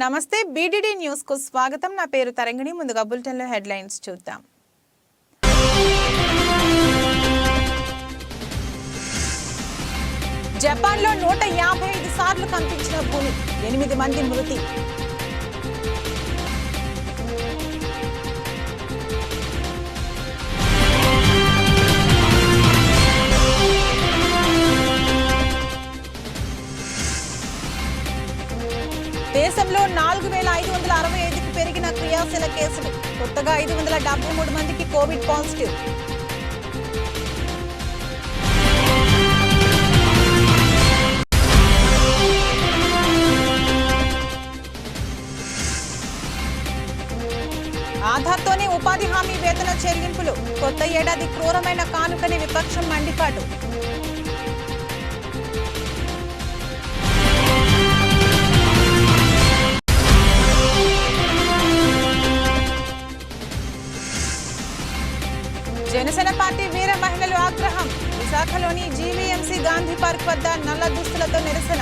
నమస్తే BDD news కు స్వాగతం. నా పేరు తరంగిణి. ముందుగా బులెటిన్ లో హెడ్లైన్స్ చూద్దాం. జపాన్ లో 155 సార్లు కంపించిన భూమి, 8 మంది మృతి. దేశంలో 4565కి పెరిగిన క్రియాశీల కేసులు. కొత్తగా 573 మందికి కోవిడ్ పాజిటివ్. ఆధార్తోనే ఉపాధి హామీ వేతన చెల్లింపులు. కొత్త ఏడాది క్రూరమైన కానుకని విపక్షం మండిపాటు. జనసేన పార్టీ వీర మహిళలు ఆగ్రహం. విశాఖలోని జీవీఎంసీ గాంధీ పార్క్ వద్ద నల్ల దుస్తులతో నిరసన.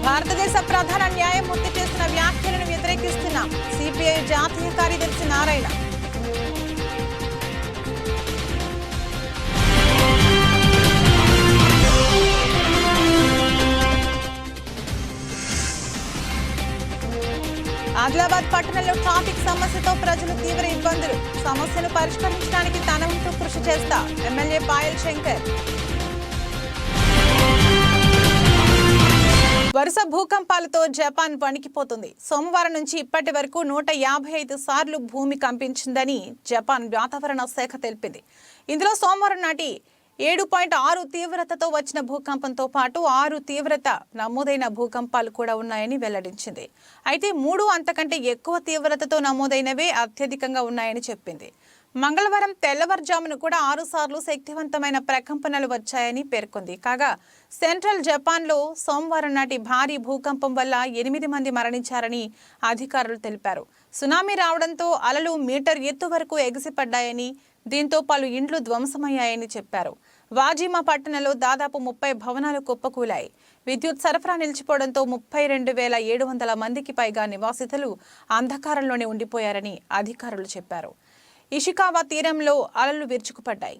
భారతదేశ ప్రధాన న్యాయమూర్తి చేసిన వ్యాఖ్యలను వ్యతిరేకిస్తున్న సిపిఐ జాతీయ కార్యదర్శి నారాయణ. ఆదిలాబాద్ పట్టణంలో ట్రాఫిక్ సమస్యతో ప్రజలు తీవ్ర ఇబ్బందులు. సమస్యను పరిష్కరించడానికి తన వంతు కృషి చేస్తా ఎమ్మెల్యే పాయల్ శంకర్. వరుస భూకంపాలతో జపాన్ వణికిపోతుంది. సోమవారం నుంచి ఇప్పటి వరకు 155 సార్లు భూమి కంపించిందని జపాన్ వాతావరణ శాఖ తెలిపింది. ఇందులో సోమవారం నాటి 7.6 తీవ్రతతో వచ్చిన భూకంపంతో పాటు 6 తీవ్రత నమోదైన భూకంపాలు కూడా ఉన్నాయని వెల్లడించింది. అయితే 3 అంతకంటే ఎక్కువ తీవ్రతతో నమోదైనవే అత్యధికంగా ఉన్నాయని చెప్పింది. మంగళవారం తెల్లవారుజామున కూడా 6 సార్లు శక్తివంతమైన ప్రకంపనలు వచ్చాయని పేర్కొంది. కాగా సెంట్రల్ జపాన్లో సోమవారం నాటి భారీ భూకంపం వల్ల 8 మంది మరణించారని అధికారులు తెలిపారు. సునామీ రావడంతో అలలు మీటర్ ఎత్తు వరకు ఎగిసిపడ్డాయని, దీంతో పలు ఇండ్లు ధ్వంసమయ్యాయని చెప్పారు. వాజిమా పట్టణంలో దాదాపు 30 భవనాలు కుప్పకూలాయి. విద్యుత్ సరఫరా నిలిచిపోవడంతో 32,700 మందికి పైగా నివాసితులు అంధకారంలోనే ఉండిపోయారని అధికారులు చెప్పారు. ఇషికావా తీరంలో అలలు విరుచుకుపడ్డాయి.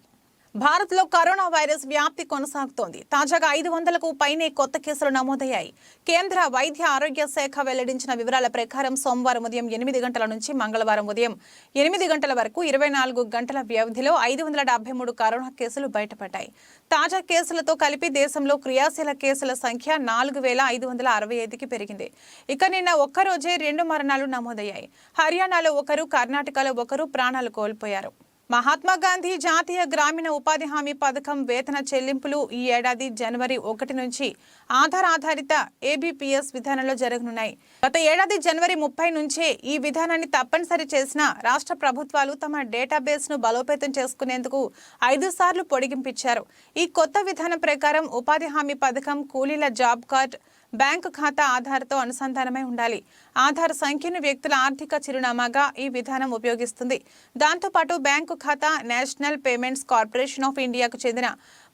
భారత్లో కరోనా వైరస్ వ్యాప్తి కొనసాగుతోంది. తాజాగా 500కు పైనే కొత్త కేసులు నమోదయ్యాయి. కేంద్ర వైద్య ఆరోగ్య శాఖ వెల్లడించిన వివరాల ప్రకారం సోమవారం ఉదయం 8 గంటల నుంచి మంగళవారం ఉదయం 8 గంటల వరకు 24 గంటల వ్యవధిలో 573 కరోనా కేసులు బయటపడ్డాయి. తాజా కేసులతో కలిపి దేశంలో క్రియాశీల కేసుల సంఖ్య 4565కి పెరిగింది. ఇక నిన్న ఒక్కరోజే 2 మరణాలు నమోదయ్యాయి. హర్యానాలో 1, కర్ణాటకలో 1 ప్రాణాలు కోల్పోయారు. మహాత్మా గాంధీ జాతీయ గ్రామీణ ఉపాధి హామీ పథకం వేతన చెల్లింపులు ఈ ఏడాది జనవరి 1 నుంచి ఆధార్ ఆధారిత ఏబీపీఎస్ విధానంలో జరగనున్నాయి. గత ఏడాది జనవరి 30 నుంచే ఈ విధానాన్ని తప్పనిసరి చేసిన రాష్ట్ర ప్రభుత్వాలు తమ డేటాబేస్ ను బలోపేతం చేసుకునేందుకు 5 సార్లు పొడిగింపించారు. ఈ కొత్త విధానం ప్రకారం ఉపాధి హామీ పథకం కూలీల జాబ్ కార్డ్ బ్యాంకు ఖాతా ఆధార్తో అనుసంధానమై ఉండాలి. ఆధార్ సంఖ్యను వ్యక్తుల ఆర్థిక చిరునామాగా ఈ విధానం ఉపయోగిస్తుంది. దాంతోపాటు బ్యాంకు ఖాతా నేషనల్ పేమెంట్స్ కార్పొరేషన్ ఆఫ్ ఇండియాకు చెందిన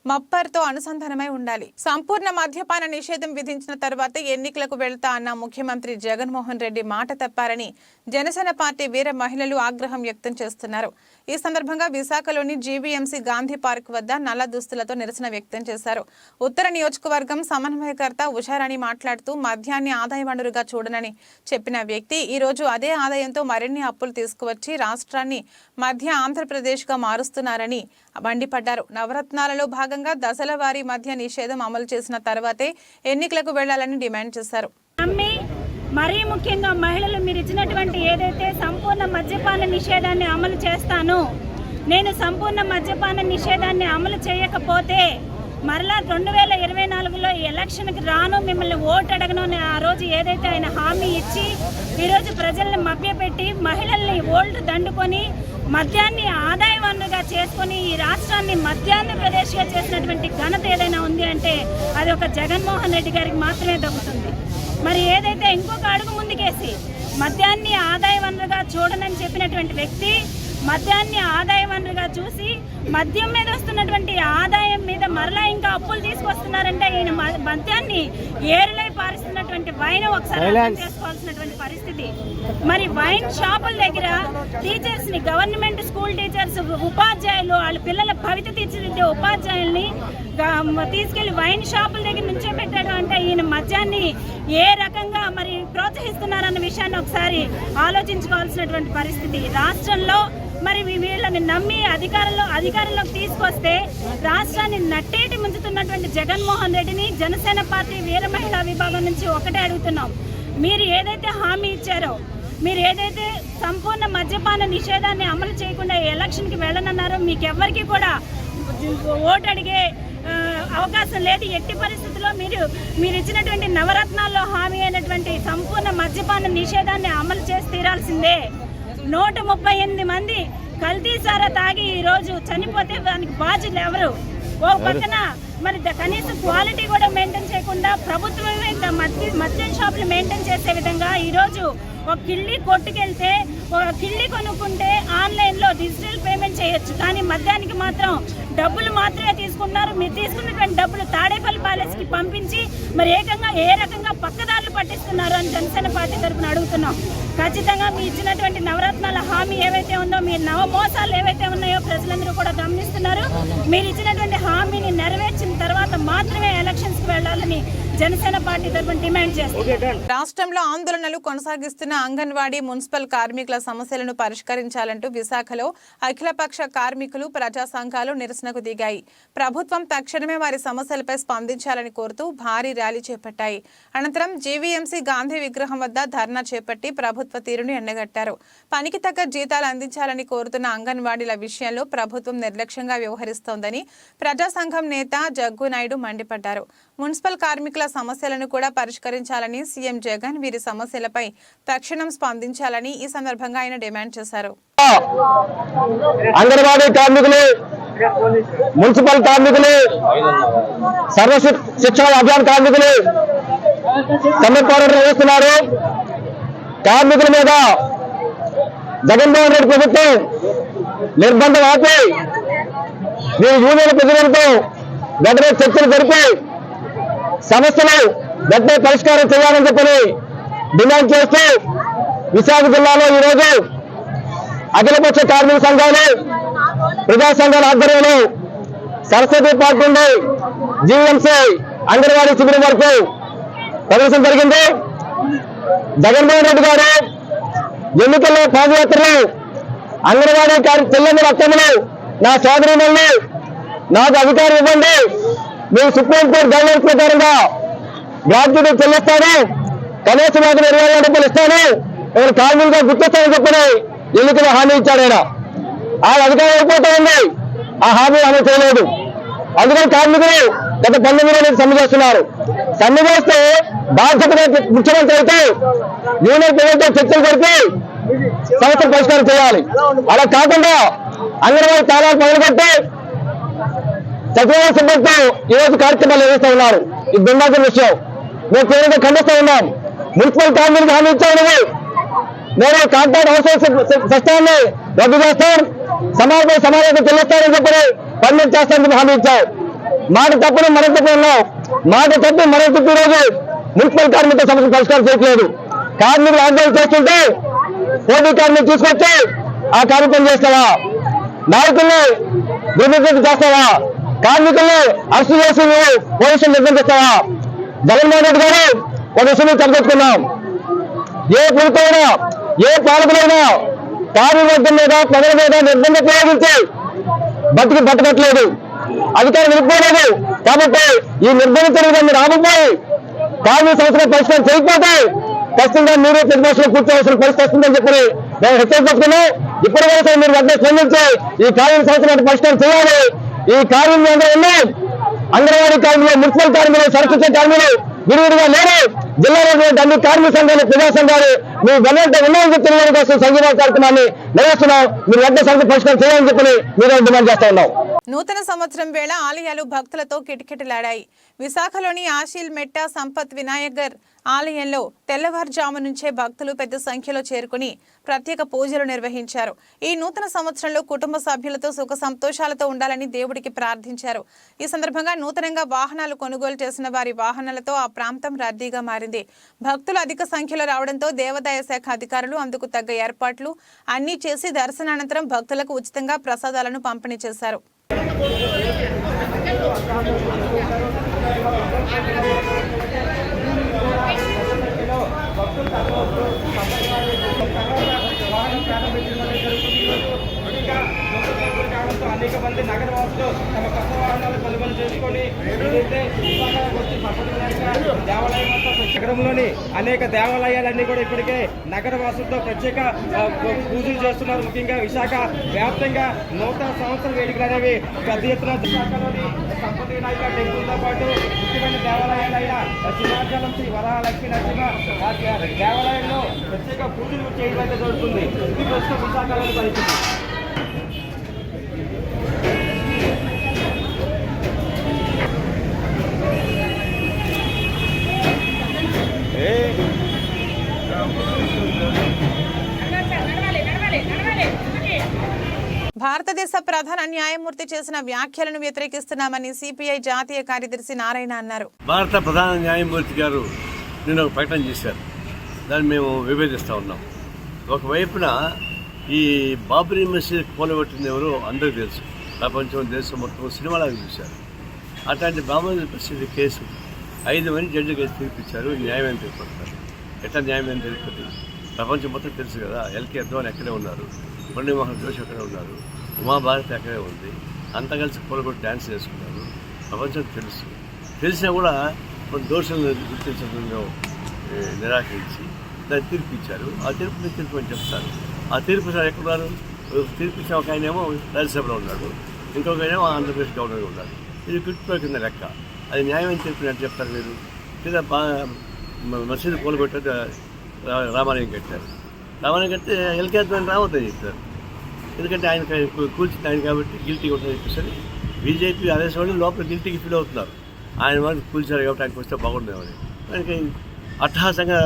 మప్పర్తో అనుసంధానమై ఉండాలి. సంపూర్ణ మద్యపాన నిషేధం విధించిన తర్వాత ఎన్నికలకు వెళ్తా అన్న ముఖ్యమంత్రి జగన్మోహన్ రెడ్డి మాట తప్పారని జనసేన పార్టీ వీర మహిళలు ఆగ్రహం వ్యక్తం చేస్తున్నారు. ఈ సందర్భంగా విశాఖలోని జీవీఎంసీ గాంధీ పార్క్ వద్ద నల్ల దుస్తులతో నిరసన వ్యక్తం చేశారు. ఉత్తర నియోజకవర్గం సమన్వయకర్త ఉషారాణి మాట్లాడుతూ మద్యాన్ని ఆదాయ వనరుగా చూడనని చెప్పిన వ్యక్తి ఈ రోజు అదే ఆదాయంతో మరిన్ని అప్పులు తీసుకువచ్చి రాష్ట్రాన్ని మధ్య ఆంధ్రప్రదేశ్గా మారుస్తున్నారని మండిపడ్డారు. నవరత్నాలలో భాగంగా దశల వారీ మద్య నిషేధం అమలు చేసిన తర్వాతే ఎన్నికలకు వెళ్లాలని డిమాండ్ చేశారు. మరీ ముఖ్యంగా మహిళలు మీరు ఇచ్చినటువంటి ఏదైతే సంపూర్ణ మద్యపాన నిషేధాన్ని అమలు చేస్తాను, నేను సంపూర్ణ మద్యపాన నిషేధాన్ని అమలు చేయకపోతే మరలా 2024లో ఎలక్షన్కి రాను, మిమ్మల్ని ఓటు అడగను అని ఆ రోజు ఏదైతే ఆయన హామీ ఇచ్చి ఈరోజు ప్రజల్ని మభ్యపెట్టి మహిళల్ని ఓల్డ్ దండుకొని మద్యాన్ని ఆదాయ వనరుగా చేసుకొని ఈ రాష్ట్రాన్ని మధ్యాంధ్రప్రదేశ్గా చేసినటువంటి ఘనత ఏదైనా ఉంది అంటే అది ఒక జగన్మోహన్ రెడ్డి గారికి మాత్రమే దక్కుతుంది. మరి ఏదైతే ఇంకొక అడుగు ముందుకేసి మద్యాన్ని ఆదాయ వనరుగా చూడనని చెప్పినటువంటి వ్యక్తి మద్యాన్ని ఆదాయ వనరుగా చూసి మద్యం మీద వస్తున్నటువంటి ఆదాయం మీద మరలా ఇంకా అప్పులు తీసుకొస్తున్నారంటే ఈయన మద్యాన్ని ఏరులై పారిస్తున్నటువంటి వైన్ ఒకసారి అర్థం చేసుకోవాల్సినటువంటి పరిస్థితి. మరి వైన్ షాపుల దగ్గర టీచర్స్ ని, గవర్నమెంట్ స్కూల్ టీచర్స్, ఉపాధ్యాయులు, వాళ్ళ పిల్లల భవిత తీర్చిదిద్దే ఉపాధ్యాయుల్ని తీసుకెళ్లి వైన్ షాపుల దగ్గర నుంచే పెట్టాడు అంటే ఈయన మద్యాన్ని ఏ రకంగా మరి ప్రోత్సహిస్తున్నారన్న విషయాన్ని ఆలోచించుకోవాల్సినటువంటి పరిస్థితి. రాష్ట్రంలో మరి వీళ్ళని నమ్మి అధికారంలోకి తీసుకొస్తే రాష్ట్రాన్ని నట్టేటి ముంచుతున్నటువంటి జగన్మోహన్ రెడ్డిని జనసేన పార్టీ వీర మహిళా విభాగం నుంచి ఒకటే అడుగుతున్నాం. మీరు ఏదైతే హామీ ఇచ్చారో, మీరు ఏదైతే సంపూర్ణ మద్యపాన నిషేధాన్ని అమలు చేయకుండా ఎలక్షన్కి వెళ్ళనన్నారో, మీకెవ్వరికి కూడా ఓటు అడిగే అవకాశం లేదు. ఎట్టి పరిస్థితుల్లో మీరు ఇచ్చినటువంటి నవరత్నాల్లో హామీ అయినటువంటి సంపూర్ణ మద్యపాన నిషేధాన్ని అమలు చేసి తీరాల్సిందే. 138 మంది కల్తీ సారా తాగి ఈరోజు చనిపోతే దానికి బాధ్యులు ఎవరు? ఓ పక్కన మరి కనీసం క్వాలిటీ కూడా మెయింటైన్ చేయకుండా ప్రభుత్వమే మద్యం షాపులు మెయింటైన్ చేసే విధంగా ఈరోజు ఒక కిళ్ళి కొట్టుకెళ్తే, ఒక కిళ్ళి కొనుక్కుంటే ఆన్లైన్లో డిజిటల్ పేమెంట్ చేయొచ్చు, కానీ మద్యానికి మాత్రం డబ్బులు మాత్రమే తీసుకున్నారు. మీరు తీసుకున్నటువంటి డబ్బులు తాడేపల్లి ప్యాలెస్కి పంపించి మరి ఏ రకంగా పక్కదారులు పట్టిస్తున్నారు అని జనసేన పార్టీ తరఫున అడుగుతున్నాం. ఖచ్చితంగా మీ ఇచ్చినటువంటి నవరత్నాల హామీ ఏవైతే ఉందో, మీ నవ మోసాలు ఏవైతే ఉన్నాయో ప్రజలందరూ కూడా గమనిస్తున్నారు. మీరు ఇచ్చినటువంటి హామీని నెరవేర్చిన తర్వాత మాత్రమే ఎలక్షన్స్కి వెళ్లాలని జనసేన పార్టీ తరఫున డిమాండ్ చేస్తున్నారు. రాష్ట్రంలో ఆందోళనలు కొనసాగిస్తున్న అంగన్వాడీ, మున్సిపల్ కార్మికుల సమస్యలను పరిష్కరించాలంటూ విశాఖలో అఖిలపక్ష కార్మికులు, ప్రజా సంఘాలు నిరసనకు దిగాయి. ప్రభుత్వం తక్షణమే వారి సమస్యలపై స్పందించాలని కోరుతూ భారీ ర్యాలీ చేపట్టాయి. అనంతరం జీవీఎంసీ గాంధీ విగ్రహం వద్ద ధర్నా చేపట్టి ప్రభుత్వ తీరును ఎండగట్టారు. పనికి తగ్గ జీతాలు అందించాలని కోరుతున్న అంగన్వాడీల విషయంలో ప్రభుత్వం నిర్లక్ష్యంగా వ్యవహరిస్తోందని ప్రజా సంఘం నేత జగ్గు నాయుడు మండిపడ్డారు. మున్సిపల్ కార్మికుల సమస్యలను కూడా పరిష్కరించాలని సీఎం జగన్ వీరి సమస్యలపై తక్షణం స్పందించాలని ఈ సందర్భంగా ఆయన డిమాండ్ చేశారు. అంగన్వాడీ కార్మికులు, మున్సిపల్ కార్మికులు, సర్వ శిక్షణ అభియాన్ కార్మికులు సమ్మె పోరాటం చేస్తున్నారు. కార్మికుల మీద జగన్మోహన్ రెడ్డి ప్రభుత్వం నిర్బంధం ఆపి వీరి యూనియన్ ప్రజలతో వెంటనే చర్చలు జరిపి సమస్యలు వెంటనే పరిష్కారం చేయాలని చెప్పని డిమాండ్ చేస్తూ విశాఖ జిల్లాలో ఈరోజు అఖిలపక్ష కార్మిక సంఘాలు, ప్రజా సంఘాల ఆధ్వర్యంలో సరస్వతి పార్క్ నుండి జీవీఎంసీ అంగన్వాడీ శిబిరం వరకు ప్రదర్శన జరిగింది. జగన్మోహన్ రెడ్డి గారు ఎన్నికల్లో పాదయాత్రలు అంగన్వాడీ చెల్లెమ్మల అత్తమ్మలు, నా సోదరులను నాకు అధికారం ఇవ్వండి, మేము సుప్రీంకోర్టు గైడ్లైన్స్ ప్రకారంగా గ్రాడ్యుయేట్ చెల్లిస్తాను, కనీస వేతనం 20,000 రూపాయలు ఇస్తాను, ఎవరు కార్మికులుగా గుర్తిస్తానని చెప్పని ఎన్నికల్లో హామీ ఇచ్చాడు ఆయన. ఆ అధికారం అయిపోతా ఉంది, ఆ హామీ అమలు చేయలేదు. అందుకని కార్మికులు గత 19 రోజులు సమ్మె చేస్తున్నారు. సమ్మె చేస్తే బాధ్యతగా ముఖ్యమంత్రి అయితే యూనియన్ ప్రభుత్వం చర్చలు జరిపి సమస్యలు పరిష్కారం చేయాలి. అలా కాకుండా అంగన్వాడీ తాళాలు పగలగొట్టి సచివాలయ సిబ్బందితో ఈరోజు కార్యక్రమాలు నిర్వహిస్తూ ఉన్నారు. ఇది దుర్మార్గం విషయం. మేము తీవ్రంగా ఖండిస్తూ ఉన్నాం. మున్సిపల్ కార్మికులకు హామీ ఇచ్చాము, నేను కాంట్రాక్ట్ హౌస్ సిస్టాన్ని రద్దు చేస్తాం, సమావేశం చెల్లిస్తానని చెప్పి పర్మిట్ చేస్తానని హామీ ఇచ్చాం. మాట తప్పని మనం తప్ప ఉన్నాం. మాట తప్పి మనం తప్పి రోజు మున్సిపల్ కార్మికుల సమస్యలు పరిష్కారం చేయట్లేదు. కార్మికులు ఆందోళన చేస్తుంటే పోటీ కార్మికులు తీసుకొచ్చి ఆ కార్యక్రమం చేస్తావా? నాయకుల్ని దుర్వినియోగం చేస్తావా? కార్మికుల్ని అరెస్టు చేసి పోలీసులు నిర్బంధిస్తావా? జగన్మోహన్ రెడ్డి గారు ఒక విషయం చెప్పదలుచుకున్నాం. ఏ ప్రభుత్వమైనా, ఏ పాలకులైనా కార్మికుల మీద, ప్రజల మీద నిర్బంధం ప్రయోగించి బతకట్లేదు, అధికారం నిలిపోలేదు. కాబట్టి ఈ నిర్బంధించడం మీరు ఆగిపోయి కార్మిక సమస్యలు పరిష్కారం చేయకపోతే ఖచ్చితంగా మీరు ప్రతిపక్షంలో కూర్చోవలసిన పరిస్థితి వస్తుందని చెప్పి మేము హెచ్చరించుకున్నాం. ఇప్పటివరకు మీరు వెంటనే స్పందించి ఈ కార్మిక సమస్యలను పరిష్కారం చేయాలి. ఈ కార్మికులు ఉన్నాయి, అంగన్వాడీ కార్మికులు, మున్సిపల్ కార్మికులు, సరస్వతి కార్మికులు విడివిడిగా లేరు. జిల్లాలో అన్ని కార్మిక సంఘాలు, ప్రజా సంఘాలు మీరు వెంటనే ఉన్నాయని చెప్పి తెలియని కోసం సంఘీభావ కార్యక్రమాన్ని నిర్వహిస్తున్నాం. మీరు వెంటనే సమస్య పరిష్కారం చేయాలని చెప్పి మీరు డిమాండ్ చేస్తా ఉన్నాం. నూతన సంవత్సరం వేళ ఆలయాలు భక్తులతో కిటకిటలాడాయి. విశాఖలోని ఆశీల్ మెట్ట సంపత్ వినాయగర్ ఆలయంలో తెల్లవారుజాము నుంచే భక్తులు పెద్ద సంఖ్యలో చేరుకుని ప్రత్యేక పూజలు నిర్వహించారు. ఈ నూతన సంవత్సరంలో కుటుంబ సభ్యులతో సుఖ సంతోషాలతో ఉండాలని దేవుడికి ప్రార్థించారు. ఈ సందర్భంగా నూతనంగా వాహనాలు కొనుగోలు చేసిన వారి వాహనాలతో ఆ ప్రాంతం రద్దీగా మారింది. భక్తులు అధిక సంఖ్యలో రావడంతో దేవాదాయ శాఖ అధికారులు అందుకు తగ్గ ఏర్పాట్లు అన్నీ చేసి దర్శనానంతరం భక్తులకు ఉచితంగా ప్రసాదాలను పంపిణీ చేశారు. అనేక మంది నగరవాసులు తమ కొత్త వాహనాలు కొనుగోలు చేసుకొని ఏదైతే దేవాలయం నగరంలోని అనేక దేవాలయాలన్నీ కూడా ఇప్పటికే నగరవాసులతో ప్రత్యేక పూజలు చేస్తున్నారు. ముఖ్యంగా విశాఖ వ్యాప్తంగా నూతన సంవత్సర వేడుకలు అనేవి పెద్ద ఎత్తున విశాఖలోని సంపతి వినాయక టెంపుల్తో పాటు ముఖ్యమైన దేవాలయాలైన సింహాచలం శ్రీ వరలక్ష్మీ నరసింహ దేవాలయంలో ప్రత్యేక పూజలు చేయడం జరుగుతుంది. ఇది ప్రస్తుతం విశాఖలోని పరిస్థితి. భారతదేశ ప్రధాన న్యాయమూర్తి చేసిన వ్యాఖ్యలను వ్యతిరేకిస్తున్నామని సిపిఐ జాతీయ కార్యదర్శి నారాయణ అన్నారు. భారత ప్రధాన న్యాయమూర్తి గారు నిన్న ఒక ప్రకటన చేశారు. దాన్ని మేము విభేదిస్తూ ఉన్నాం. ఒకవైపున ఈ బాబ్రీ మసీద్ కూలగొట్టింది ఎవరో అందరికీ తెలుసు. ప్రపంచం దేశం మొత్తం సినిమాలాగా చూశారు. అట్లాంటి బాబ్రీ మసీద్ కేసు 5 మంది జడ్జిగా తీర్పిచ్చారు. న్యాయమైన తీర్పడతారు. ఎట్లా న్యాయమైన తీర్పది? ప్రపంచం మొత్తం తెలుసు కదా. ఎల్కే అద్వాని అక్కడే ఉన్నారు, మురళీమోహన్ జోషి అక్కడే ఉన్నారు, ఉమాభారతి అక్కడే ఉంది. అంతా కలిసి కూలగొట్టి డ్యాన్స్ చేసుకున్నారు. ప్రపంచం తెలుసు. తెలిసినా కూడా కొన్ని దోషులను గుర్తించడంలో నిరాకరించి దాన్ని తీర్పిచ్చారు. ఆ తీర్పుని తీర్పు అని చెప్తారు. ఆ తీర్పు సార్ ఎక్కడున్నారు? తీర్పిచ్చిన ఒక ఆయనేమో రాజ్యసభలో ఉన్నాడు, ఇంకొక ఆయనేమో ఆంధ్రప్రదేశ్ గవర్నర్గా ఉన్నాడు. ఇది కుట్టిపో కింద లెక్క. అది న్యాయమైన తీర్పు అని చెప్తారు మీరు. లేదా మసీదు కూలగొట్టే రామాలయం కట్టారు. రామాలయం కడితే ఎల్కే అద్వాని రావద్దని చెప్తారు. ఎందుకంటే ఆయన కూల్చింది ఆయన కాబట్టి గిల్టీ ఉంటుందని చెప్పేసి బీజేపీ ఆదేశం వాళ్ళు లోపల గిల్టీకి ఫీల్ అవుతున్నారు. ఆయన వాళ్ళు కూల్చారు కాబట్టి ఆయనకు వస్తే బాగుండేవారు. ఆయనకి అట్టహాసంగా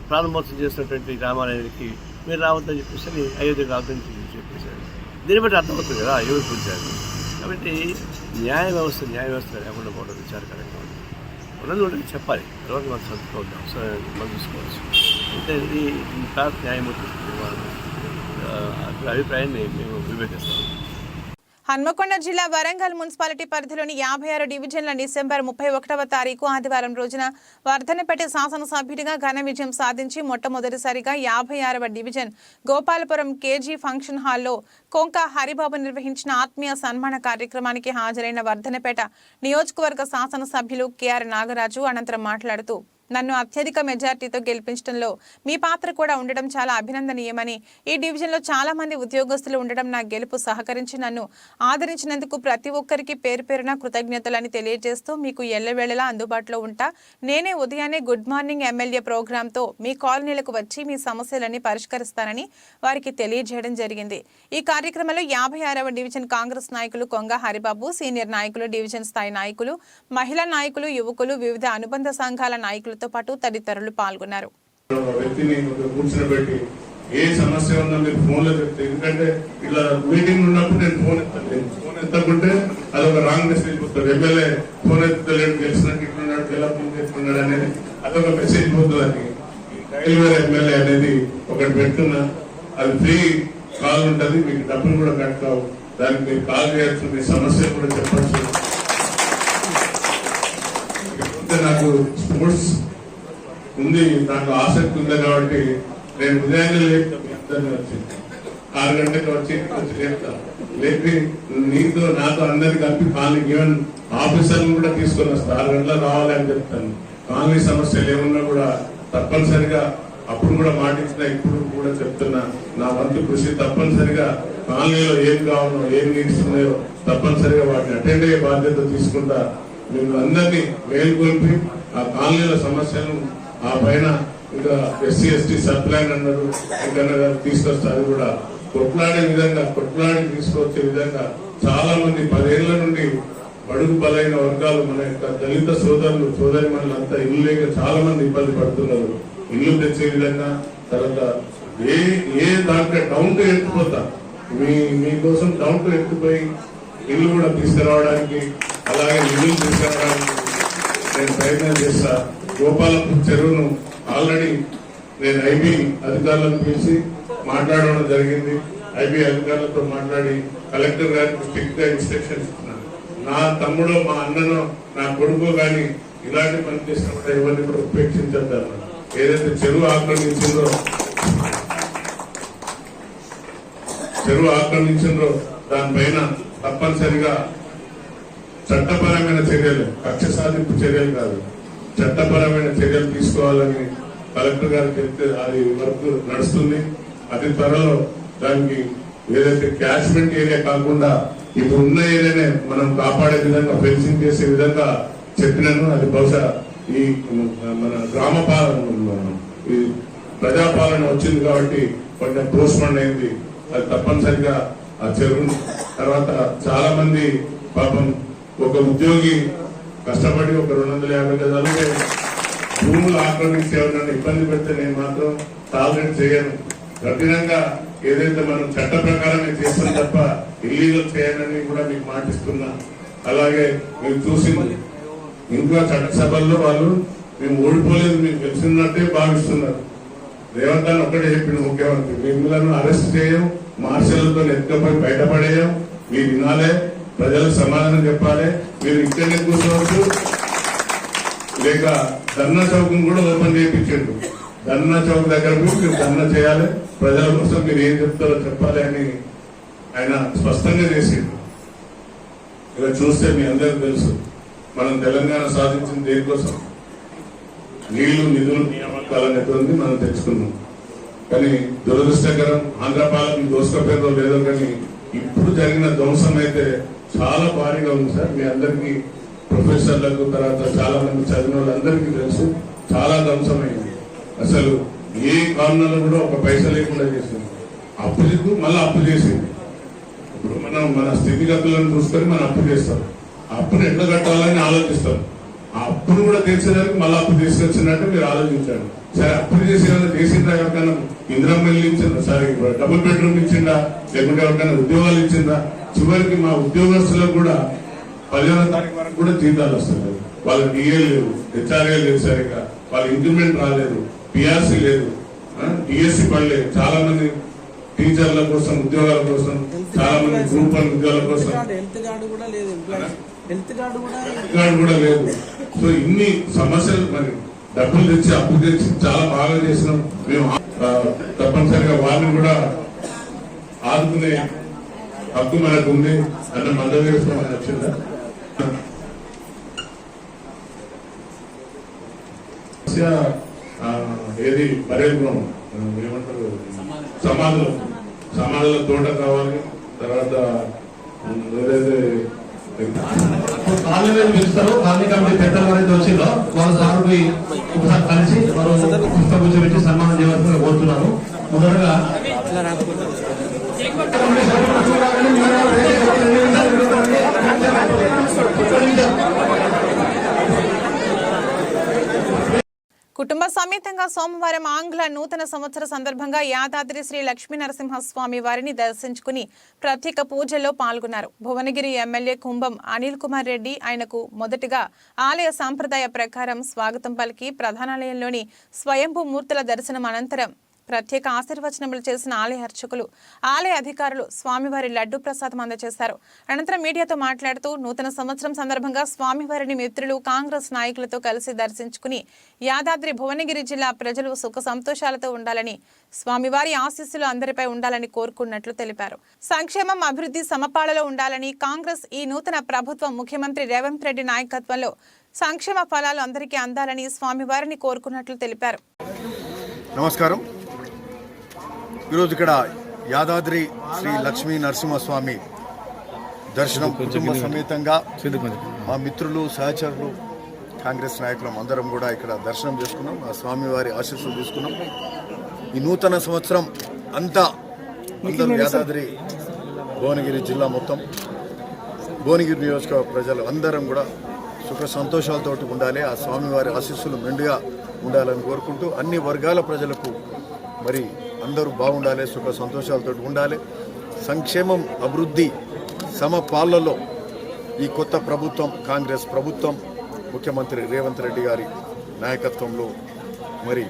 ప్రారంభోత్సవం చేస్తున్నటువంటి రామాలయానికి మీరు రావద్దని చెప్పేసి అయోధ్యకు రావద్దని చెప్పేశారు. దీన్ని బట్టి అర్థమవుతుంది కదా ఎవరు కూల్చారు. కాబట్టి న్యాయ వ్యవస్థ లేకుండా పోవడం విచారకరంగా ఉంది. ఉన్నది కూడా చెప్పాలి. తర్వాత మనం చదువుకోవద్దు, మనం చూసుకోవచ్చు. అంటే ఈ భారత న్యాయమూర్తి అభిప్రాయాన్ని మేము విభేదిస్తాము. హన్మకొండ జిల్లా వరంగల్ మున్సిపాలిటీ పరిధిలోని 56 డివిజన్ల డిసెంబర్ 31వ తారీఖు ఆదివారం రోజున వర్ధనపేట శాసనసభ్యుడిగా ఘన విజయం సాధించి మొట్టమొదటిసారిగా 56వ డివిజన్ గోపాలపురం కేజీ ఫంక్షన్ హాల్లో కొంక హరిబాబు నిర్వహించిన ఆత్మీయ సన్మాన కార్యక్రమానికి హాజరైన వర్ధనపేట నియోజకవర్గ శాసనసభ్యులు కెఆర్ నాగరాజు అనంతరం మాట్లాడుతూ, నన్ను అత్యధిక మెజార్టీతో గెలిపించడంలో మీ పాత్ర కూడా ఉండడం చాలా అభినందనీయమని, ఈ డివిజన్లో చాలా మంది ఉద్యోగస్తులు ఉండడం నా గెలుపు సహకరించి నన్ను ఆదరించినందుకు ప్రతి ఒక్కరికి పేరు పేరున కృతజ్ఞతలని తెలియజేస్తూ మీకు ఎల్లవేళలా అందుబాటులో ఉంటా. నేనే ఉదయాన్నే గుడ్ మార్నింగ్ ఎమ్మెల్యే ప్రోగ్రాంతో మీ కాలనీలకు వచ్చి మీ సమస్యలన్నీ పరిష్కరిస్తానని వారికి తెలియజేయడం జరిగింది. ఈ కార్యక్రమంలో 56వ డివిజన్ కాంగ్రెస్ నాయకులు కొంగ హరిబాబు, సీనియర్ నాయకులు, డివిజన్ స్థాయి నాయకులు, మహిళా నాయకులు, యువకులు, వివిధ అనుబంధ సంఘాల నాయకులు పాటు తదితరులు పాల్గొన్నారు. ఏ సమస్య ఉందో మీరు ఫోన్ లో చెప్తే, ఎందుకంటే ఇలా మీటింగ్ ఉన్నప్పుడు నేను ఫోన్ ఎత్తకుంటే అదొక రాంగ్ మెసేజ్ పోతుంది. ఎమ్మెల్యే ఫోన్ ఎత్తలేడు, గెలిచినట్టు ఇట్లున్నాడు, గెలుపున్నాడు అనేది అదొక మెసేజ్ పోతుంది. రైల్వే ఎమ్మెల్యే అనేది ఒకటి పెడుతున్నా, అది ఫ్రీ కాల్ ఉంటుంది, మీకు డబ్బులు కూడా కట్ కావు. దానికి మీరు కాల్ చేయొచ్చు, మీ సమస్యలు కూడా చెప్పచ్చు. నాకు స్పోర్ట్స్ ఉంది, దాంట్లో ఆసక్తి ఉంది కాబట్టి నేను ఉదయాన్నే లేపుతాను. వచ్చి 6 గంటలకు వచ్చి లేపుతాను. లేపి నీతో నాతో అందరికి కలిపి కాలనీ ఈవెన్ ఆఫీసర్లను కూడా తీసుకొని వస్తాను. 6 గంటలకు రావాలని చెప్తాను. కాలనీ సమస్యలు ఏమున్నా కూడా తప్పనిసరిగా అప్పుడు కూడా మాటించిన, ఇప్పుడు కూడా చెప్తున్నా, నా వంతు కృషి తప్పనిసరిగా కాలనీలో ఏం కావాలో, ఏం నీడ్స్ ఉన్నాయో తప్పనిసరిగా వాటిని అటెండ్ అయ్యే బాధ్యత తీసుకుంటా. మేము అందరినీ మేల్కొల్పి ఆ కాలనీల సమస్యలను ఆ పైన ఇంకా ఎస్సీ ఎస్టీ సబ్ ప్లాన్ అన్నారు, ఇంకా తీసుకొస్తే అది కూడా కొట్లాడే విధంగా, కొట్లాడి తీసుకొచ్చే విధంగా చాలా మంది 10 ఏళ్ల నుండి బడుగు బలైన వర్గాలు మన యొక్క దళిత సోదరులు సోదరిమణులంతా ఇల్లు లేక చాలా మంది ఇబ్బంది పడుతున్నారు. ఇల్లు తెచ్చే విధంగా తర్వాత ఏ దాంట్లో డౌన్ టు ఎత్తుపోతా మీకోసం డౌన్ టు ఎత్తుపోయి ఇల్లు కూడా తీసుకురావడానికి అలాగే నిధులు తీసుకురావడానికి నేను ప్రయత్నం చేస్తా. గోపాలపూర్ చెరువును ఆల్రెడీ నేను ఐబీ అధికారులను పిలిచి మాట్లాడడం జరిగింది. ఐబీ అధికారులతో మాట్లాడి కలెక్టర్ గారికి స్ట్రిక్ట్ గా ఇన్స్ట్రక్షన్స్ ఇస్తున్నాను. నా తమ్ముడు మా అన్నను నా కొడుకు కానీ ఇలాంటి పని చేసినప్పుడు ఎవరిని కూడా ఉపేక్షించద్దాను. ఏదైతే చెరువు ఆక్రమించిందో దానిపైన తప్పనిసరిగా చట్టపరమైన చర్యలు, కక్ష సాధింపు చర్యలు కాదు, చట్టపరమైన చర్యలు తీసుకోవాలని కలెక్టర్ గారు చెప్తే అది వర్క్ నడుస్తుంది. అతి త్వరలో దానికి ఏదైతే క్యాచ్మెంట్ ఏరియా కాకుండా ఇప్పుడు ఉన్న ఏరియానే మనం కాపాడే విధంగా ఫెన్సింగ్ చేసే విధంగా చెప్పినాను. అది బహుశా ఈ మన గ్రామ పాలన ఈ ప్రజాపాలన వచ్చింది కాబట్టి కొంచెం పోస్ట్పోన్ అయింది. అది తప్పనిసరిగా ఆ చెరువు తర్వాత చాలా మంది పాపం ఒక ఉద్యోగి కష్టపడి ఒక 250 గజాలు భూములు ఆక్రమించి ఎవరైనా ఇబ్బంది పెడితే నేను మాత్రం టాలరేట్ చేయను. కఠినంగా ఏదైతే మనం చట్ట ప్రకారమే చేస్తాం తప్ప ఇల్లీగల్ చేయనని కూడా మీకు మాటిస్తున్నా. అలాగే మీరు చూసింది ఇంకా చట్టసభల్లో వాళ్ళు మేము ఓడిపోలేదు మీకు తెలిసినట్టే భావిస్తున్నారు. రేవంత్ అని ఒక్కటే చెప్పిన ముఖ్యమంత్రి, మిమ్మల్ని అరెస్ట్ చేయం, మార్షల్తో ఎత్తుకపోయి బయటపడేయం, మీరు వినాలే, ప్రజలకు సమాధానం చెప్పాలి. మీరు ఇక్కడనే కూర్చోవచ్చు, లేక ధర్నా చౌక్ కూడా ఓపెన్ చేయించండు. ధర్నా చౌక్ దగ్గర మీరు ధర్నా చేయాలి, ప్రజల కోసం మీరు ఏం చెప్తారో చెప్పాలి అని ఆయన స్పష్టంగా చేసిండు. ఇలా చూస్తే మీ అందరికీ తెలుసు మనం తెలంగాణ సాధించింది దేనికోసం, నీళ్లు నిధులు నియామకాలనేటువంటి మనం తెచ్చుకున్నాం. కానీ దురదృష్టకరం ఆంధ్ర పాలన దోసుకపోయిందో లేదో కానీ ఇప్పుడు జరిగిన ధ్వంసం అయితే చాలా భారీగా ఉంది సార్. మీ అందరికీ ప్రొఫెసర్లకు తర్వాత చాలా మంది చదివిన వాళ్ళందరికీ తెలుసు చాలా ధ్వంసమైంది. అసలు ఏ కారణాలు కూడా ఒక పైసా లేకుండా చేసింది. అప్పు చెప్పు మళ్ళీ అప్పు చేసింది. ఇప్పుడు మనం మన స్థితిగతులను చూసుకొని మనం అప్పు చేస్తాం. ఆ అప్పును ఎట్లా కట్టాలని ఆలోచిస్తాం. ఆ అప్పును కూడా తీర్చేదానికి మళ్ళీ అప్పు తీసుకొచ్చినట్టు మీరు ఆలోచించండి. సరే అప్పులు చేసి ఏమైనా చేసిందా, ఎవరికైనా ఇందిరమ్మ ఇల్లు ఇచ్చిందా, సరే డబుల్ బెడ్రూమ్ ఇచ్చిందా, లేకుంటే ఎవరికైనా ఉద్యోగాలు ఇచ్చిందా? చివరికి మా ఉద్యోగస్తులకు కూడా 15వ తారీఖు వరకు కూడా జీతాలు వస్తున్నాయి. వాళ్ళకి డిఏ లేదు, హెచ్ఆర్ఏ లేదు, సరిగ్గా వాళ్ళ ఇంక్రిమెంట్ రాలేదు, పిఆర్సీ లేదు, డిఎస్సీ పడలేదు. చాలా మంది టీచర్ల కోసం ఉద్యోగాల కోసం, చాలా మంది గ్రూప్ 1 ఉద్యోగాల కోసం హెల్త్ కార్డు కూడా లేదు. సో ఇన్ని సమస్యలు మరి డబ్బులు తెచ్చి అప్పు తెచ్చి చాలా బాగా చేసినాం మేము. తప్పనిసరిగా వారిని కూడా ఆదుకునే హక్కు మనకు ఉంది అన్న మద్దతు వేసుకోమని వచ్చిందా? ఏది పర్యటన ఏమంటారు, సమాధుల తోట కావాలి. తర్వాత ఏదైతే కాలనీ పిలుస్తారు, కాలనీ కమిటీ పెద్దలు ఎవరైతే వచ్చిందో వాళ్ళ సార్కి ఒకసారి కలిసి పుస్తకం పెట్టి సన్మానం చేయవలసిందిగా కోరుతున్నాను. మొదటగా కుటుంబ సమేతంగా సోమవారం ఆంగ్ల నూతన సంవత్సర సందర్భంగా యాదాద్రి శ్రీ లక్ష్మీ నరసింహస్వామి వారిని దర్శించుకుని ప్రత్యేక పూజల్లో పాల్గొన్నారు. భువనగిరి ఎమ్మెల్యే కుంభం అనిల్ కుమార్ రెడ్డి ఆయనకు మొదటిగా ఆలయ సాంప్రదాయ ప్రకారం స్వాగతం పలికి ప్రధానాలయంలోని స్వయంభూ మూర్తుల దర్శనం అనంతరం ప్రత్యేక ఆశీర్వచనములు చేసిన ఆలయ అర్చకులు, ఆలయ అధికారులు స్వామివారి లడ్డూ ప్రసాదం అందజేశారు. అనంతరం మీడియాతో మాట్లాడుతూ నూతన సంవత్సరం సందర్భంగా స్వామివారిని మిత్రులు, కాంగ్రెస్ నాయకులతో కలిసి దర్శించుకుని యాదాద్రి భువనగిరి జిల్లా ప్రజలు సుఖ సంతోషాలతో ఉండాలని, స్వామివారి ఆశీస్సులు అందరిపై ఉండాలని కోరుకున్నట్లు తెలిపారు. సంక్షేమం, అభివృద్ధి సమపాళలో ఉండాలని, కాంగ్రెస్ ఈ నూతన ప్రభుత్వం ముఖ్యమంత్రి రేవంత్ రెడ్డి నాయకత్వంలో సంక్షేమ ఫలాలు అందరికీ అందాలని స్వామివారిని కోరుకున్నట్లు తెలిపారు. నమస్కారం. ఈరోజు ఇక్కడ యాదాద్రి శ్రీ లక్ష్మీ నరసింహస్వామి దర్శనం కుటుంబ సమేతంగా మా మిత్రులు, సహచరులు, కాంగ్రెస్ నాయకులం అందరం కూడా ఇక్కడ దర్శనం చేసుకున్నాం. ఆ స్వామివారి ఆశీస్సులు తీసుకున్నాం. ఈ నూతన సంవత్సరం అంతా అందరూ యాదాద్రి భువనగిరి జిల్లా మొత్తం భువనగిరి నియోజకవర్గ ప్రజలు అందరం కూడా సుఖ సంతోషాలతోటి ఉండాలి, ఆ స్వామివారి ఆశీస్సులు మెండుగా ఉండాలని కోరుకుంటూ అన్ని వర్గాల ప్రజలకు మరి అందరూ బాగుండాలి, సుఖ సంతోషాలతో ఉండాలి. సంక్షేమం, అభివృద్ధి సమపాలలో ఈ కొత్త ప్రభుత్వం, కాంగ్రెస్ ప్రభుత్వం, ముఖ్యమంత్రి రేవంత్ రెడ్డి గారి నాయకత్వంలో మరి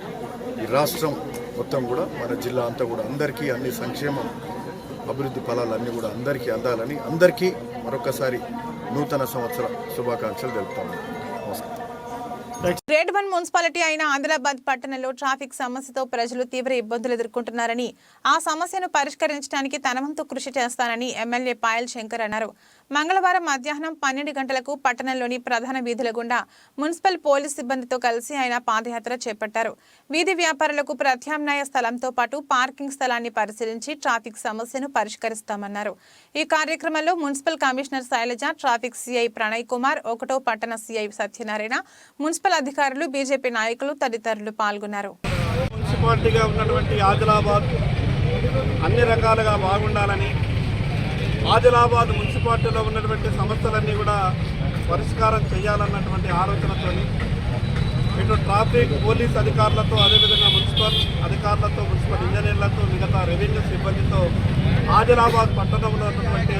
ఈ రాష్ట్రం మొత్తం కూడా మన జిల్లా అంతా కూడా అందరికీ అన్ని సంక్షేమం, అభివృద్ధి ఫలాలన్నీ కూడా అందరికీ అందాలని అందరికీ మరొకసారి నూతన సంవత్సర శుభాకాంక్షలు తెలుపుతాము. నమస్కారం. గ్రేడ్ 1 మున్సిపాలిటీ అయిన ఆదిలాబాద్ పట్టణంలో ట్రాఫిక్ సమస్యతో ప్రజలు తీవ్ర ఇబ్బందులు ఎదుర్కొంటున్నారని, ఆ సమస్యను పరిష్కరించడానికి తన వంతు కృషి చేస్తానని ఎమ్మెల్యే పాయల్ శంకర్ అన్నారు. మంగళవారం మధ్యాహ్నం 12 గంటలకు పట్టణంలోని ప్రధాన వీధుల గుండా మున్సిపల్ పోలీస్ సిబ్బందితో కలిసి ఆయన పాదయాత్ర చేపట్టారు. వీధి వ్యాపారులకు ప్రత్యామ్నాయ స్థలంతో పాటు పార్కింగ్ స్థలాన్ని పరిశీలించి ట్రాఫిక్ సమస్యను పరిష్కరిస్తామన్నారు. ఈ కార్యక్రమంలో municipal commissioner Shailaja, traffic CI Pranay Kumar, 1వ పట్టణ సిఐ సత్యనారాయణ, మున్సిపల్ అధికారులు, బీజేపీ నాయకులు తదితరులు పాల్గొన్నారు. మున్సిపాలిటీగా ఉన్నటువంటి ఆదిలాబాద్ అన్ని రకాలుగా బాగుండాలని, ఆదిలాబాద్ మున్సిపాలిటీలో ఉన్నటువంటి సమస్యలన్నీ కూడా పరిష్కారం చేయాలన్నటువంటి ఆలోచనతో ఇటు ట్రాఫిక్ పోలీస్ అధికారులతో, అదేవిధంగా మున్సిపల్ అధికారులతో, మున్సిపల్ ఇంజనీర్లతో, మిగతా రెవెన్యూ సిబ్బందితో ఆదిలాబాద్ పట్టణంలో ఉన్నటువంటి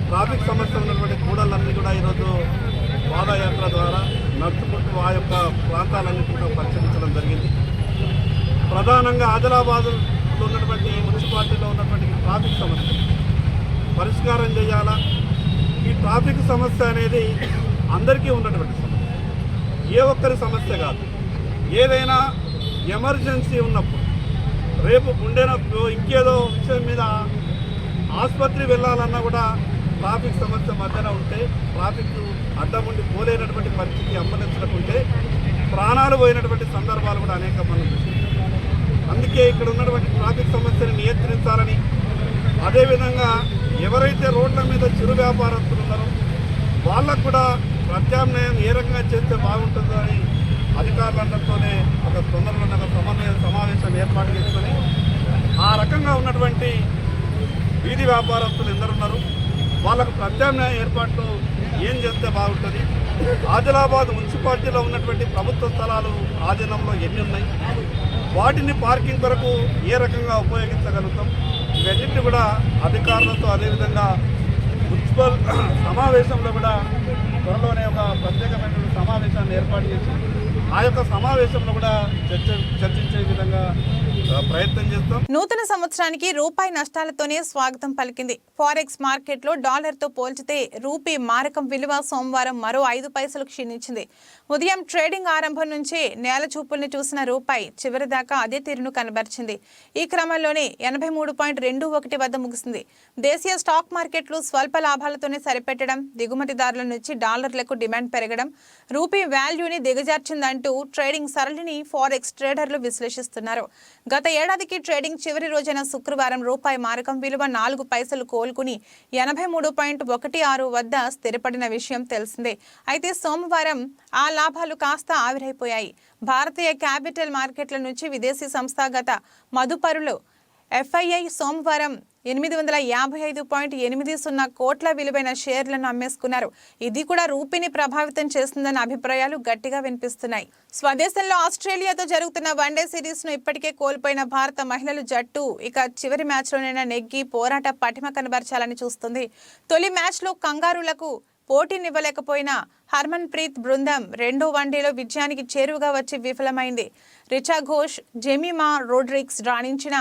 ట్రాఫిక్ సమస్యలు ఉన్నటువంటి కూడళ్ళన్నీ కూడా ఈరోజు పాదయాత్ర ద్వారా నడుచుకుంటూ ఆ యొక్క ప్రాంతాలన్నింటినీ కూడా పరిశీలించడం జరిగింది. ప్రధానంగా ఆదిలాబాద్లో ఉన్నటువంటి మున్సిపాలిటీలో ఉన్నటువంటి ట్రాఫిక్ సమస్య పరిష్కారం చేయాలా. ఈ ట్రాఫిక్ సమస్య అనేది అందరికీ ఉన్నటువంటి సమస్య, ఏ ఒక్కరి సమస్య కాదు. ఏదైనా ఎమర్జెన్సీ ఉన్నప్పుడు, రేపు గుండె నొప్పి, ఇంకేదో విషయం మీద ఆసుపత్రి వెళ్ళాలన్నా కూడా ట్రాఫిక్ సమస్య మధ్యన ఉంటే, ట్రాఫిక్ అడ్డం ఉండి పోలేనటువంటి పరిస్థితి అంబులెన్స్లకు ఉంటే ప్రాణాలు పోయినటువంటి సందర్భాలు కూడా అనేక మనం చూసాం. అందుకే ఇక్కడ ఉన్నటువంటి ట్రాఫిక్ సమస్యను నియంత్రించాలని, అదేవిధంగా ఎవరైతే రోడ్ల మీద చిరు వ్యాపారస్తులు ఉన్నారో వాళ్ళకు కూడా ప్రత్యామ్నాయం ఏ రకంగా చేస్తే బాగుంటుందో అని అధికారులందరితోనే ఒక తొందరలో ఒక సమావేశం ఏర్పాటు చేసుకొని ఆ రకంగా ఉన్నటువంటి వీధి వ్యాపారస్తులు ఎందరున్నారు వాళ్ళకు ప్రత్యామ్నాయ ఏర్పాట్లు ఏం చేస్తే బాగుంటుంది, ఆదిలాబాద్ మున్సిపాలిటీలో ఉన్నటువంటి ప్రభుత్వ స్థలాలు ఆధీనంలో ఎన్ని ఉన్నాయి, వాటిని పార్కింగ్ కొరకు ఏ రకంగా ఉపయోగించగలుగుతాం, ఇవన్నింటినీ కూడా అధికారులతో, అదేవిధంగా మున్సిపల్ సమావేశంలో కూడా త్వరలోనే ఒక ప్రత్యేకమైనటువంటి సమావేశాన్ని ఏర్పాటు చేసి ఆ యొక్క సమావేశంలో కూడా చర్చించే విధంగా ప్రయత్నం చేస్తాం. నూతన సంవత్సరానికి రూపాయి నష్టాలతోనే స్వాగతం పలికింది. ఫారెక్స్ మార్కెట్లో డాలర్తో పోల్చితే రూపీ మారకం విలువ సోమవారం మరో 5 పైసలు క్షీణించింది. ఉదయం ట్రేడింగ్ ఆరంభం నుంచే నేల చూపుల్ని చూసిన రూపాయి చివరిదాకా అదే తీరును కనబరిచింది. ఈ క్రమంలోనే 83.21 వద్ద ముగిసింది. దేశీయ స్టాక్ మార్కెట్లు స్వల్ప లాభాలతోనే సరిపెట్టడం, దిగుమతిదారుల నుంచి డాలర్లకు డిమాండ్ పెరగడం రూపీ వాల్యూని దిగజార్చిందంటూ ట్రేడింగ్ సరళిని ఫారెక్స్ ట్రేడర్లు విశ్లేషిస్తున్నారు. గత ఏడాదికి ట్రేడింగ్ చివరి రోజైన శుక్రవారం రూపాయి మారకం విలువ 4 పైసలు కోలుకుని 83.16 వద్ద స్థిరపడిన విషయం తెలిసిందే. అయితే సోమవారం ఆ లాభాలు కాస్త ఆవిరైపోయాయి. భారతీయ క్యాపిటల్ మార్కెట్ల నుంచి విదేశీ సంస్థాగత మదుపరులు FII సోమవారం 855.80 కోట్ల విలువైన షేర్లను అమ్మేసుకున్నారు. ఇది కూడా రూపీని ప్రభావితం చేస్తుందన్న అభిప్రాయాలు గట్టిగా వినిపిస్తున్నాయి. స్వదేశంలో ఆస్ట్రేలియాతో జరుగుతున్న వన్డే సిరీస్ ను ఇప్పటికే కోల్పోయిన భారత మహిళల జట్టు ఇక చివరి మ్యాచ్లోనైనా నెగ్గి పోరాట పటిమ కనబర్చాలని చూస్తుంది. తొలి మ్యాచ్లో కంగారులకు పోటీనివ్వలేకపోయిన హర్మన్ ప్రీత్ బృందం రెండో వన్డేలో విజయానికి చేరువగా వచ్చి విఫలమైంది. రిచా ఘోష్, జెమిమా రోడ్రిగ్స్ రాణించిన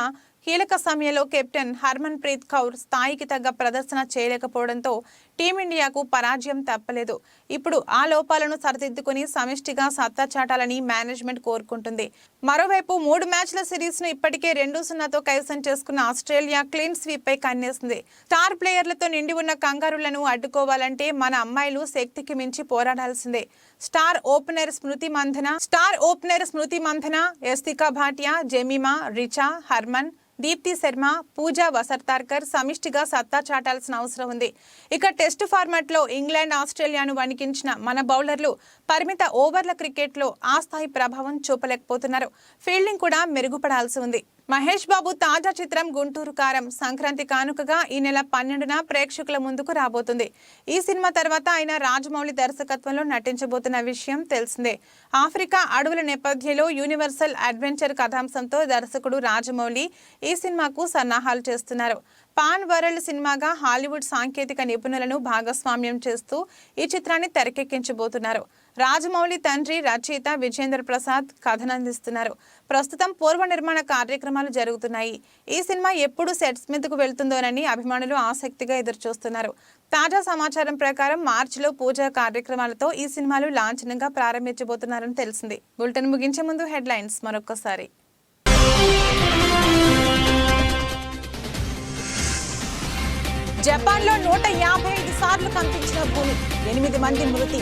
కీలక సమయంలో కెప్టెన్ హర్మన్ ప్రీత్ కౌర్ స్థాయికి తగ్గ ప్రదర్శన చేయలేకపోవడంతో టీమిండియాకు పరాజయం తప్పలేదు. ఇప్పుడు ఆ లోపాలను సరిదిద్దుకుని సమిష్టిగా సత్తా చాటాలని మేనేజ్మెంట్ కోరుకుంటుంది. మరోవైపు 3 మ్యాచ్ల సిరీస్ ను ఇప్పటికే 2-0తో కైవసం చేసుకున్న ఆస్ట్రేలియా క్లీన్ స్వీప్ పై కన్నేసింది. స్టార్ ప్లేయర్లతో నిండి ఉన్న కంగారులను అడ్డుకోవాలంటే మన అమ్మాయిలు శక్తికి మించి పోరాడాల్సిందే. స్టార్ ఓపెనర్ స్మృతి మంధన, యస్తికా భాటియా, జెమిమా, రిచా, హర్మన్, దీప్తి శర్మ, పూజా వసర్తార్కర్ సమిష్టిగా సత్తా చాటాల్సిన అవసరం ఉంది. ఇక టెస్ట్ ఫార్మాట్ లో ఇంగ్లాండ్, ఆస్ట్రేలియాను వణికించిన మన బౌలర్లు పరిమిత ఓవర్ల క్రికెట్ లో ఆ స్థాయి ప్రభావం చూపలేకపోతున్నారు. ఫీల్డింగ్ కూడా మెరుగుపడాల్సి ఉంది. మహేష్ బాబు తాజా చిత్రం గుంటూరు కారం సంక్రాంతి కానుకగా ఈ నెల 12న ప్రేక్షకుల ముందుకు రాబోతుంది. ఈ సినిమా తర్వాత ఆయన రాజమౌళి దర్శకత్వంలో నటించబోతున్న విషయం తెలిసిందే. ఆఫ్రికా అడవుల నేపథ్యంలో యూనివర్సల్ అడ్వెంచర్ కథాంశంతో దర్శకుడు రాజమౌళి ఈ సినిమాకు సన్నాహాలు చేస్తున్నారు. పాన్ వరల్డ్ సినిమాగా హాలీవుడ్ సాంకేతిక నిపుణులను భాగస్వామ్యం చేస్తూ ఈ చిత్రాన్ని తెరకెక్కించబోతున్నారు. రాజమౌళి తండ్రి రచయిత విజేంద్ర ప్రసాద్ కథనందిస్తున్నారు. ప్రస్తుతం పూర్వ నిర్మాణ కార్యక్రమాలు జరుగుతున్నాయి. ఈ సినిమా ఎప్పుడు సెట్స్ మీదకు వెళ్తుందోనని అభిమానులు ఆసక్తిగా ఎదురుచూస్తున్నారు. తాజా సమాచారం ప్రకారం మార్చిలో పూజా కార్యక్రమాలతో ఈ సినిమాలు లాంఛనంగా ప్రారంభించబోతున్నారని తెలిసింది. బులెటిన్ ముగించే ముందు హెడ్లైన్స్ మరొకసారి. జపాన్లో 155 సార్లు కంపించిన భూమి, 8 మంది మృతి.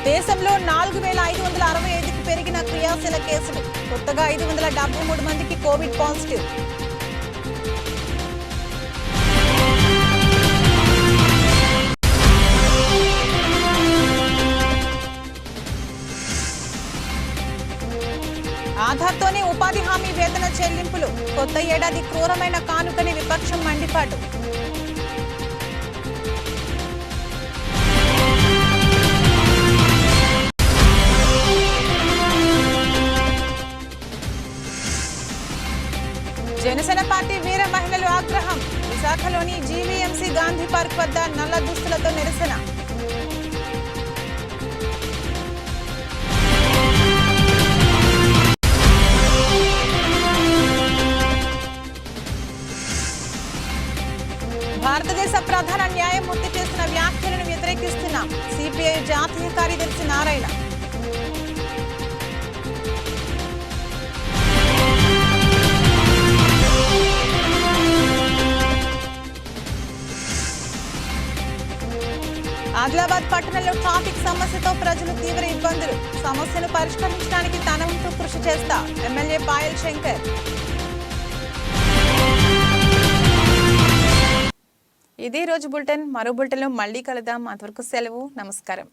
దేశంలో 4,565కు పెరిగిన క్రియాశీల కేసులు. కొత్తగా 573 మందికి కోవిడ్ పాజిటివ్. ఆధార్తోనే ఉపాధి హామీ వేతన చెల్లింపులు. కొత్త ఏడాది క్రూరమైన కానుకని విపక్షం మండిపాటు. జనసేన పార్టీ వీర మహిళలు ఆగ్రహం. విశాఖలోని జీవీఎంసీ గాంధీ పార్క్ వద్ద నల్ల దుస్తులతో నిరసన. భారతదేశ ప్రధాన న్యాయమూర్తి చేసిన వ్యాఖ్యలను వ్యతిరేకిస్తున్నాం. సిపిఐ జాతీయ కార్యదర్శి నారాయణ. ఆదిలాబాద్ పట్టణంలో ట్రాఫిక్ సమస్యతో ప్రజలు తీవ్ర ఇబ్బందులు. సమస్యను పరిష్కరించడానికి తన వంతు కృషి చేస్తా ఎమ్మెల్యే పాయల్ శంకర్. ఇదే రోజు బులెటిన్. మరో బులెటిన్లో మళ్ళీ కలుద్దాం. అంతవరకు సెలవు. నమస్కారం.